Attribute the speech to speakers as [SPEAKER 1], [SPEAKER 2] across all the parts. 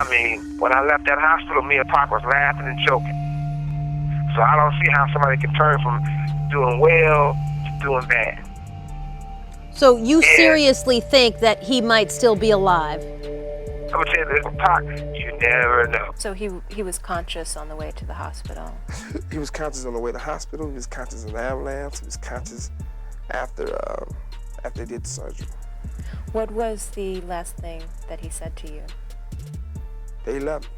[SPEAKER 1] I mean, when I left that hospital, me and Pac was laughing and joking. So I don't see how somebody can turn from doing well to doing bad.
[SPEAKER 2] So you seriously think that he might still be alive?
[SPEAKER 1] I'm gonna tell you this, Pac, you never know.
[SPEAKER 3] So he was conscious on the way to the hospital?
[SPEAKER 4] He was conscious on the way to the hospital. He was conscious in the ambulance. He was conscious after they did the surgery.
[SPEAKER 3] What was the last thing that he said to you?
[SPEAKER 4] They love me.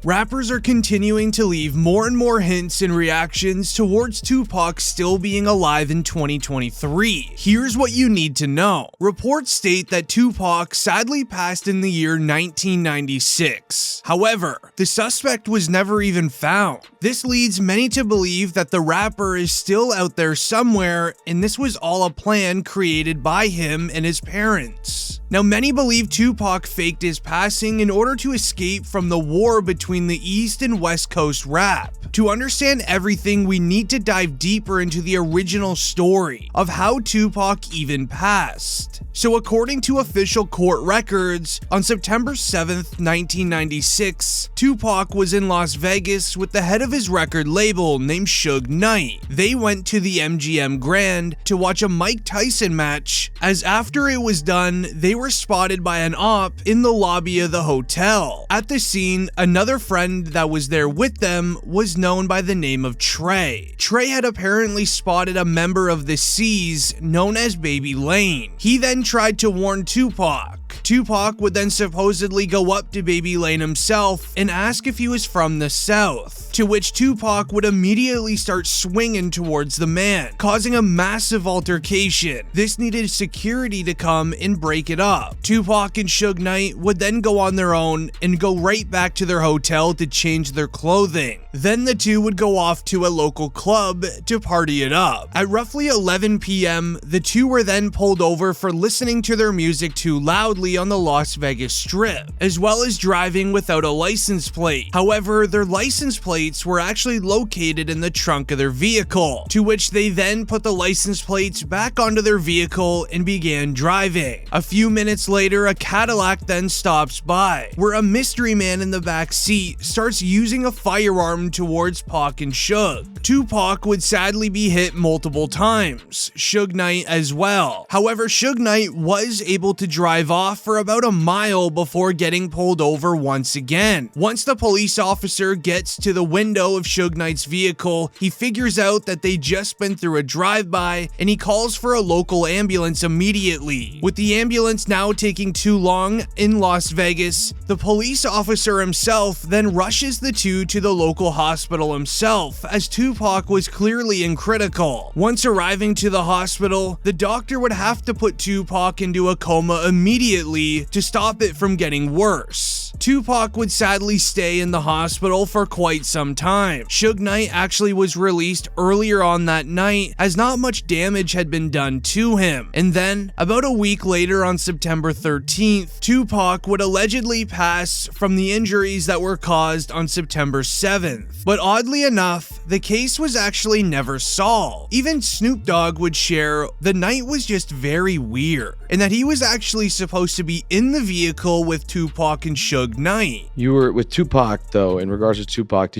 [SPEAKER 5] Rappers are continuing to leave more and more hints and reactions towards Tupac still being alive in 2023. Here's what you need to know. Reports state that Tupac sadly passed in the year 1996. However, the suspect was never even found. This leads many to believe that the rapper is still out there somewhere, and this was all a plan created by him and his parents. Now, many believe Tupac faked his passing in order to escape from the war between the East and West Coast rap. To understand everything, we need to dive deeper into the original story of how Tupac even passed. So according to official court records, on September 7th, 1996, Tupac was in Las Vegas with the head of his record label named Suge Knight. They went to the MGM Grand to watch a Mike Tyson match, as after it was done, they were spotted by an op in the lobby of the hotel. At the scene, another friend that was there with them was known by the name of Trey. Trey had apparently spotted a member of the C's known as Baby Lane. He then tried to warn Tupac. Tupac would then supposedly go up to Baby Lane himself and ask if he was from the South, to which Tupac would immediately start swinging towards the man, causing a massive altercation. This needed security to come and break it up. Tupac and Suge Knight would then go on their own and go right back to their hotel to change their clothing. Then the two would go off to a local club to party it up. At roughly 11 p.m., the two were then pulled over for listening to their music too loudly on the Las Vegas Strip, as well as driving without a license plate. However, their license plates were actually located in the trunk of their vehicle, to which they then put the license plates back onto their vehicle and began driving. A few minutes later, a Cadillac then stops by, where a mystery man in the back seat starts using a firearm towards Pac and Suge. Tupac would sadly be hit multiple times, Suge Knight as well. However, Suge Knight was able to drive off for about a mile before getting pulled over once again. Once the police officer gets to the window of Suge Knight's vehicle, he figures out that they just been through a drive-by and he calls for a local ambulance immediately. With the ambulance now taking too long in Las Vegas, the police officer himself then rushes the two to the local hospital himself, as Tupac was clearly in critical. Once arriving to the hospital, the doctor would have to put Tupac into a coma immediately to stop it from getting worse. Tupac would sadly stay in the hospital for quite some time. Suge Knight actually was released earlier on that night, as not much damage had been done to him. And then, about a week later on September 13th, Tupac would allegedly pass from the injuries that were caused on September 7th. But oddly enough, the case was actually never solved. Even Snoop Dogg would share the night was just very weird, and that he was actually supposed to be in the vehicle with Tupac and Suge Knight.
[SPEAKER 6] You were with Tupac, though. In regards to Tupac,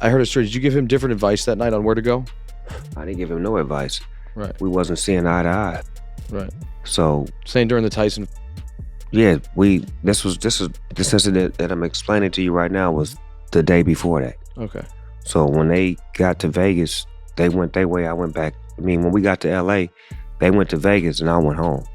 [SPEAKER 6] I heard a story, did you give him different advice that night on where to go?
[SPEAKER 7] I didn't give him no advice.
[SPEAKER 6] Right.
[SPEAKER 7] We wasn't seeing eye to eye.
[SPEAKER 6] Right.
[SPEAKER 7] So
[SPEAKER 6] saying during the Tyson.
[SPEAKER 7] Yeah, this incident that I'm explaining to you right now was the day before that.
[SPEAKER 6] Okay.
[SPEAKER 7] So when they got to Vegas, they went their way, I went back. I mean, when we got to LA, they went to Vegas and I went home.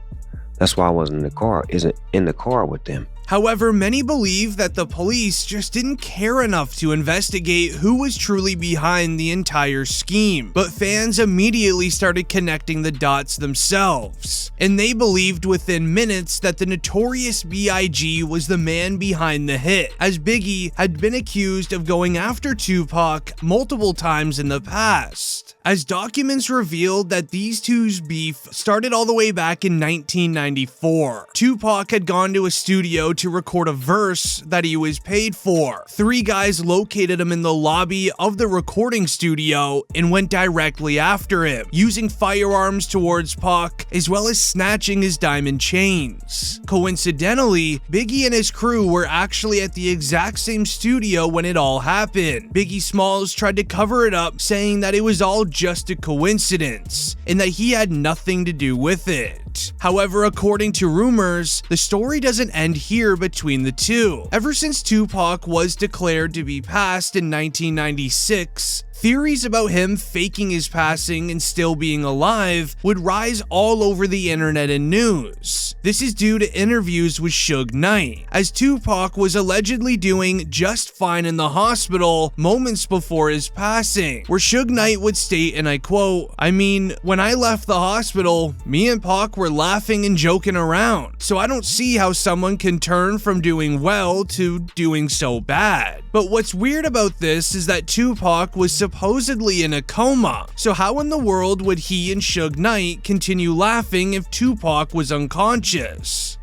[SPEAKER 7] That's why I wasn't in the car with them.
[SPEAKER 5] However, many believe that the police just didn't care enough to investigate who was truly behind the entire scheme, but fans immediately started connecting the dots themselves, and they believed within minutes that the notorious B.I.G. was the man behind the hit, as Biggie had been accused of going after Tupac multiple times in the past, as documents revealed that these two's beef started all the way back in 1994. Tupac had gone to a studio to record a verse that he was paid for. 3 guys located him in the lobby of the recording studio and went directly after him, using firearms towards Pac, as well as snatching his diamond chains. Coincidentally, Biggie and his crew were actually at the exact same studio when it all happened. Biggie Smalls tried to cover it up, saying that it was all just a coincidence, and that he had nothing to do with it. However, according to rumors, the story doesn't end here between the two. Ever since Tupac was declared to be passed in 1996, theories about him faking his passing and still being alive would rise all over the internet and news. This is due to interviews with Suge Knight, as Tupac was allegedly doing just fine in the hospital moments before his passing, where Suge Knight would state, and I quote, "I mean, when I left the hospital, me and Pac were laughing and joking around, so I don't see how someone can turn from doing well to doing so bad." But what's weird about this is that Tupac was supposedly in a coma, so how in the world would he and Suge Knight continue laughing if Tupac was unconscious?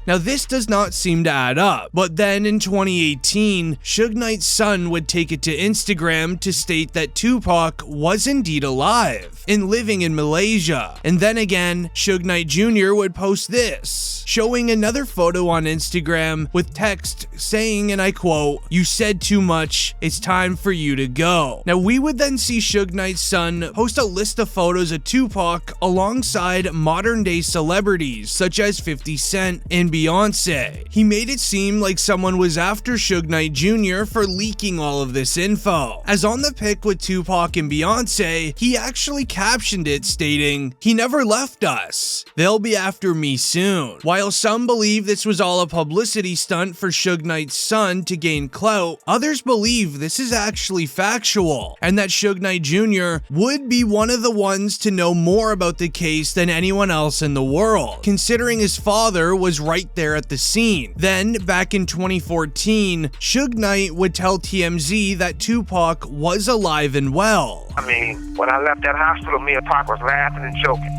[SPEAKER 5] Now this does not seem to add up, but then in 2018, Suge Knight's son would take it to Instagram to state that Tupac was indeed alive and living in Malaysia. And then again, Suge Knight Jr. would post this, showing another photo on Instagram with text saying, and I quote, "You said too much, it's time for you to go." Now we would then see Suge Knight's son post a list of photos of Tupac alongside modern day celebrities such as 50 Cent and Beyonce. He made it seem like someone was after Suge Knight Jr. for leaking all of this info, as on the pic with Tupac and Beyonce, he actually captioned it stating, "He never left us. They'll be after me soon." While some believe this was all a publicity stunt for Suge Knight's son to gain clout, others believe this is actually factual, and that Suge Knight Jr. would be one of the ones to know more about the case than anyone else in the world, considering his father was right there at the scene. Then, back in 2014, Suge Knight would tell TMZ that Tupac was alive and well.
[SPEAKER 1] I mean, when I left that hospital, me and Pac was laughing and joking.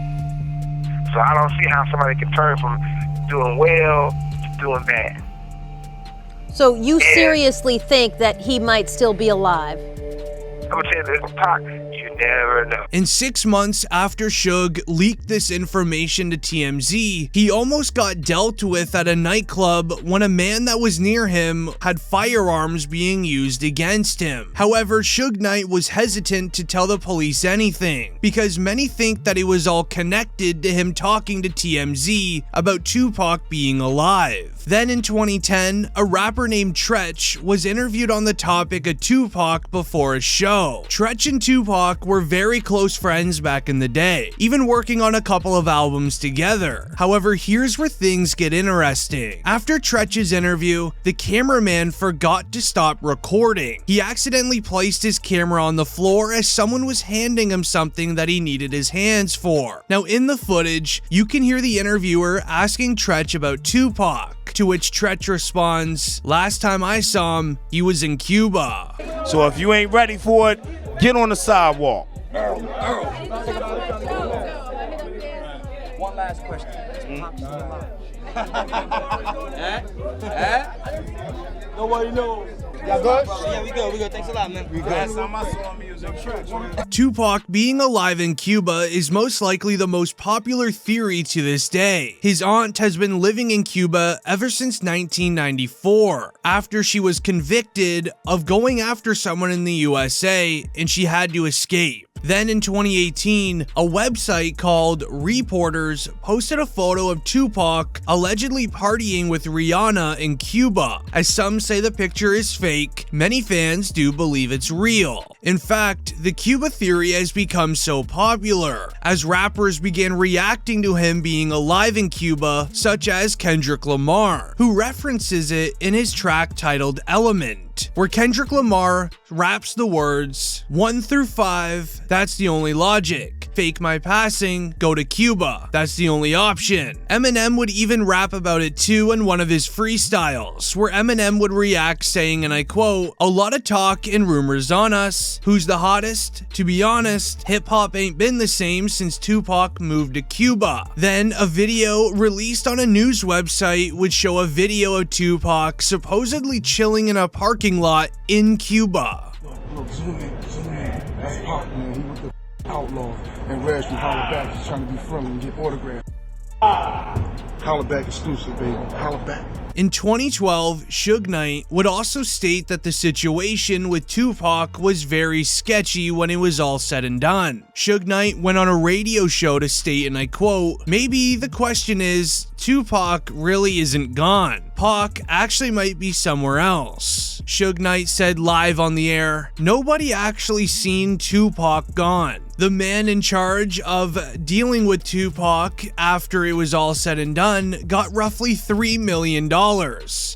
[SPEAKER 1] So I don't see how somebody can turn from doing well to doing bad.
[SPEAKER 2] So you seriously think that he might still be alive?
[SPEAKER 1] I'm gonna tell you this, Pac, you never know.
[SPEAKER 5] And 6 months after Suge leaked this information to TMZ, he almost got dealt with at a nightclub when a man that was near him had firearms being used against him. However, Suge Knight was hesitant to tell the police anything, because many think that it was all connected to him talking to TMZ about Tupac being alive. Then in 2010, a rapper named Tretch was interviewed on the topic of Tupac before a show. Tretch and Tupac were very close friends back in the day, even working on a couple of albums together. However, here's where things get interesting. After Tretch's interview, the cameraman forgot to stop recording. He accidentally placed his camera on the floor as someone was handing him something that he needed his hands for. Now in the footage, you can hear the interviewer asking Tretch about Tupac, to which Tretch responds, "Last time I saw him, he was in Cuba."
[SPEAKER 8] So if you ain't ready for it, get on the sidewalk.
[SPEAKER 9] One last question. Nobody knows. Y'all good? Yeah, we good. Thanks a lot, man. We good.
[SPEAKER 8] Last time I saw him, he was in church.
[SPEAKER 5] Tupac being alive in Cuba is most likely the most popular theory to this day. His aunt has been living in Cuba ever since 1994, after she was convicted of going after someone in the USA and she had to escape. Then in 2018, a website called Reporters posted a photo of Tupac allegedly partying with Rihanna in Cuba. As some say the picture is fake, many fans do believe it's real. In fact, the Cuba theory has become so popular as rappers began reacting to him being alive in Cuba, such as Kendrick Lamar, who references it in his track titled Element, where Kendrick Lamar raps the words 1 through 5, that's the only logic. fake my passing, go to Cuba. That's the only option. Eminem would even rap about it too in one of his freestyles, where Eminem would react saying, and I quote, "A lot of talk and rumors on us. Who's the hottest? To be honest, hip-hop ain't been the same since Tupac moved to Cuba." Then a video released on a news website would show a video of Tupac supposedly chilling in a parking lot in Cuba.
[SPEAKER 10] Look, zoom in. That's Pac, man. He was the outlaw. And Reg from Holla Back is trying to be friendly and get autographs. Holla Back exclusive, baby. Holla Back.
[SPEAKER 5] In 2012, Suge Knight would also state that the situation with Tupac was very sketchy when it was all said and done. Suge Knight went on a radio show to state, and I quote, "Maybe the question is, Tupac really isn't gone. Pac actually might be somewhere else." Suge Knight said live on the air, "Nobody actually seen Tupac gone. The man in charge of dealing with Tupac after it was all said and done got roughly $3 million.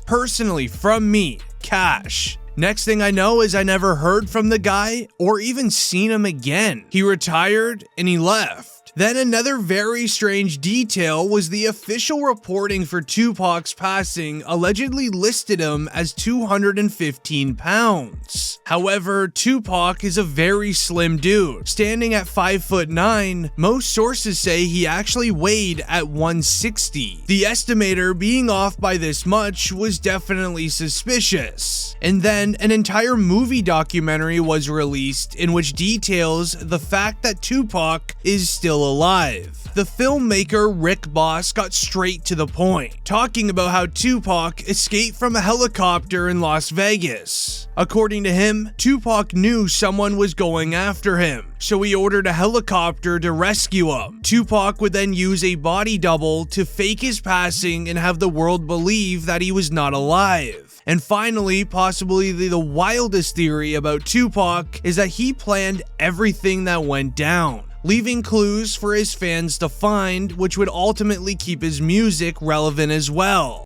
[SPEAKER 5] Personally, from me, cash. Next thing I know is I never heard from the guy or even seen him again. He retired and he left." Then another very strange detail was the official reporting for Tupac's passing allegedly listed him as 215 pounds. However, Tupac is a very slim dude. Standing at 5'9", most sources say he actually weighed at 160. The estimator being off by this much was definitely suspicious. And then an entire movie documentary was released in which details the fact that Tupac is still alive. The filmmaker Rick Boss got straight to the point, talking about how Tupac escaped from a helicopter in Las Vegas. According to him, Tupac knew someone was going after him, so he ordered a helicopter to rescue him. Tupac would then use a body double to fake his passing and have the world believe that he was not alive. And finally, possibly the wildest theory about Tupac is that he planned everything that went down, leaving clues for his fans to find, which would ultimately keep his music relevant as well.